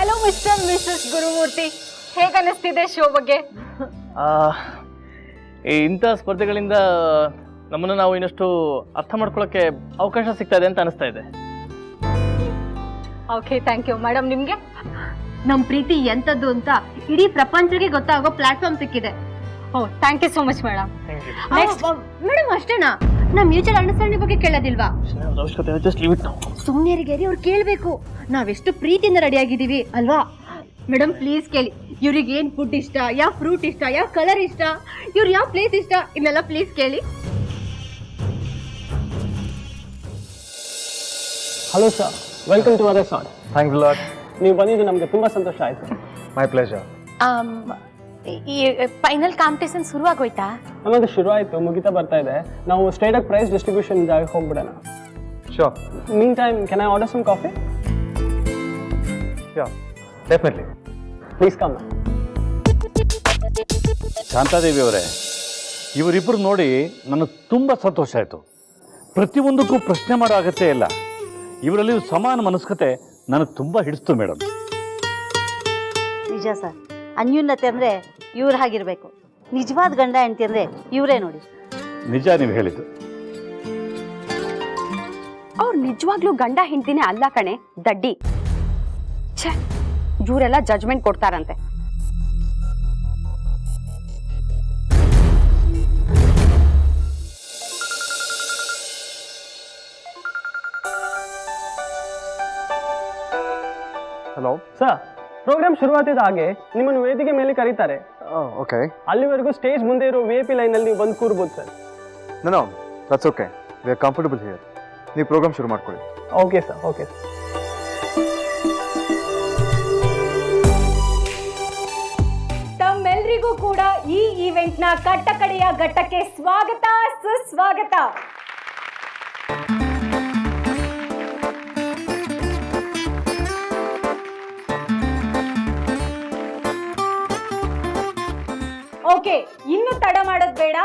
Hello mister missus Gurumurthy, ಹೇಗನ್ನಿಸ್ತಿದೆ show ಬಗ್ಗೆ? ಇಂಥ ಸ್ಪರ್ಧೆಗಳಿಂದ ನಮ್ಮನ್ನು ನಾವು ಇನ್ನಷ್ಟು ಅರ್ಥ ಮಾಡ್ಕೊಳ್ಳೋಕ್ಕೆ ಅವಕಾಶ ಸಿಗ್ತಾ ಇದೆ ಅಂತ ಅನಿಸ್ತಾ ಇದೆ. Okay, thank you. ಮೇಡಮ್, ನಿಮಗೆ? ನಮ್ ಪ್ರೀತಿ ಎಂತದ್ದು ಅಂತ ಇಡೀ ಪ್ರಪಂಚಕ್ಕೆ ಗೊತ್ತಾಗೋ ಪ್ಲಾಟ್ಫಾರ್ಮ್ ಸಿಕ್ಕಿದೆ. Oh, thank you so much madam. Madam ಅಷ್ಟೇನಾ? ನಮ್ ಮ್ಯೂಚುವಲ್ ಅಂಡರ್ಸ್ಟ್ಯಾಂಡಿಂಗ್ ಬಗ್ಗೆ ಕೇಳೋದಿಲ್ವಾ? ಸುಮ್ನೆರಿಗೇರಿ ಅವ್ರು ಕೇಳ್ಬೇಕು. ನಾವೆಷ್ಟು ಪ್ರೀತಿಯಿಂದ ರೆಡಿ ಆಗಿದೀವಿ ಅಲ್ವಾ? ಮೇಡಮ್ ಪ್ಲೀಸ್ ಕೇಳಿ, ಇವ್ರಿಗೆ ಏನ್ ಫುಡ್ ಇಷ್ಟ, ಯಾವ ಫ್ರೂಟ್ ಇಷ್ಟ, ಯಾವ ಕಲರ್ ಇಷ್ಟ, ಇವ್ರು ಯಾವ ಪ್ಲೇಸ್ ಇಷ್ಟ, ಇನ್ನೆಲ್ಲ ಪ್ಲೀಸ್ ಕೇಳಿ. Hello sir, welcome to our resort. Thanks a lot. ನೀವು ಬಂದಿದ್ದು ನಮಗೆ ತುಂಬ ಸಂತೋಷ ಆಯಿತು. My pleasure. ಈ ಫೈನಲ್ ಕಾಂಪಿಟೇಷನ್ ಶುರುವಾಗೋಯ್ತಾ? ನಮಗೆ ಶುರು ಆಯಿತು, ಮುಗಿತಾ ಬರ್ತಾ ಇದೆ. ನಾವು ಸ್ಟ್ರೈಟಾಗಿ ಪ್ರೈಸ್ ಡಿಸ್ಟ್ರಿಬ್ಯೂಷನ್ ಜಾಗಕ್ಕೆ ಹೋಗ್ಬಿಡೋಣ. Sure. Mean time can I order some coffee? Yeah, definitely. Please come. Shantadevi ಅವರೇ, ಇವರಿಬ್ಬರು ನೋಡಿ ನನಗೆ ತುಂಬ ಸಂತೋಷ ಆಯಿತು. ಪ್ರತಿಯೊಂದಕ್ಕೂ ಪ್ರಶ್ನೆ ಮಾಡೋ ಅಗತ್ಯ ಇಲ್ಲ. ಇವರಲ್ಲಿ ಸಮಾನ ಮನಸ್ಕತೆ ನನಗೆ ತುಂಬ ಹಿಡಿಸ್ತು ಮೇಡಮ್. ನಿಜ ಸರ್, ಅನ್ಯೂನ್ಯತೆ ಅಂದರೆ ಇವ್ರು ಹಾಗಿರಬೇಕು. ನಿಜವಾದ ಗಂಡ ಹೆಂಡತಿ ಅಂದರೆ ಇವರೇ ನೋಡಿ. ನಿಜ ನೀವು ಹೇಳಿದ್ದು. ಅವ್ರು ನಿಜವಾಗ್ಲೂ ಗಂಡ ಹೆಂಡ್ತಿನೇ ಅಲ್ಲ ಕಣೆ, ದಡ್ಡಿ. ಛೇ, ಇವರೆಲ್ಲ ಜಜ್ಮೆಂಟ್ ಕೊಡ್ತಾರಂತೆ. ಹಲೋ ಸರ್, ಪ್ರೋಗ್ರಾಮ್ ಶುರುವಾಗ್ತಿದ್ದ ಹಾಗೆ ನಿಮ್ಮನ್ನು ವೇದಿಕೆ ಮೇಲೆ ಕರೀತಾರೆ. ಓಕೆ. ಅಲ್ಲಿವರೆಗೂ ಸ್ಟೇಜ್ ಮುಂದೆ ಇರೋ VIP ಲೈನಲ್ಲಿ ನೀವು ಬಂದು ಕೂರ್ಬೋದು sir. No, that's okay. We are comfortable here. ನೀವು ಪ್ರೋಗ್ರಾಮ್ ಶುರು ಮಾಡ್ಕೊಳ್ಳಿ. Okay sir, okay sir. ತಮ್ಮೆಲ್ಲರಿಗೂ ಕೂಡ ಈ ಈವೆಂಟ್ನ ಕಟ್ಟಕಡೆಯ ಘಟ್ಟಕ್ಕೆ ಸ್ವಾಗತ, ಸುಸ್ವಾಗತ. ಓಕೆ, ಇನ್ನು ತಡ ಮಾಡೋದು ಬೇಡ.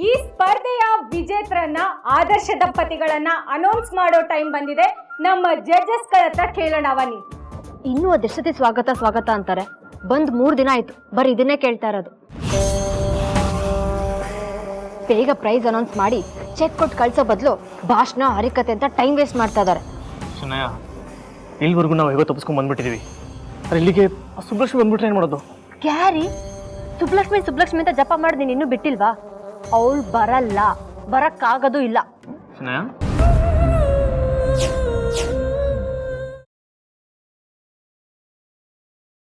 ಈ ಸ್ಪರ್ಧೆಯ ವಿಜೇತರನ್ನ, ಆದರ್ಶ ದಂಪತಿಗಳನ್ನ ಅನೌನ್ಸ್ ಮಾಡೋ ಟೈಮ್ ಬಂದಿದೆ. ನಮ್ಮ ಜಡ್ಜಸ್ಗಳ ಹತ್ರ ಕೇಳೋಣ ಬನ್ನಿ. ಇನ್ನೂ ಅದೆಷ್ಟೇ ಸ್ವಾಗತ ಸ್ವಾಗತ ಅಂತಾರೆ. ಬಂದ್ 3 ದಿನ ಆಯ್ತು, ಬರೀ ಇದನ್ನೇ ಕೇಳ್ತಾ ಇರೋದು. ಬೇಗ ಪ್ರೈಸ್ ಅನೌನ್ಸ್ ಮಾಡಿ ಚೆಕ್ ಕೊಟ್ಟು ಕಳ್ಸೋ ಬದಲು ಭಾಷಣ, ಹರಿಕತೆ ಅಂತ ಟೈಮ್ ವೇಸ್ಟ್ ಮಾಡ್ತಾ ಇದ್ದಾರೆ. ಶನಯ, ಇಲ್ಲಿವರೆಗೂ ನಾವು ಹೇಗೋ ತಪ್ಪಿಸ್ಕೊಂಡು ಬಂದ್ಬಿಟ್ಟಿದೀವಿ. ಅರೆ ಇಲ್ಲಿಗೆ ಸುಬ್ಲಕ್ಷ್ಮಿ ಬಂದ್ಬಿಟ್ರೆ ಏನು ಮಾಡೋದು? ಕ್ಯಾರಿ, ಸುಬ್ಲಕ್ಷ್ಮಿ ಅಂತ ಜಪ ಮಾಡಿ ನೀನು ಇನ್ನೂ ಬಿಟ್ಟಿಲ್ವಾ? ಅವಳು ಬರಲ್ಲ, ಬರಕ್ಕಾಗೋದು ಇಲ್ಲ. ಶನಯ,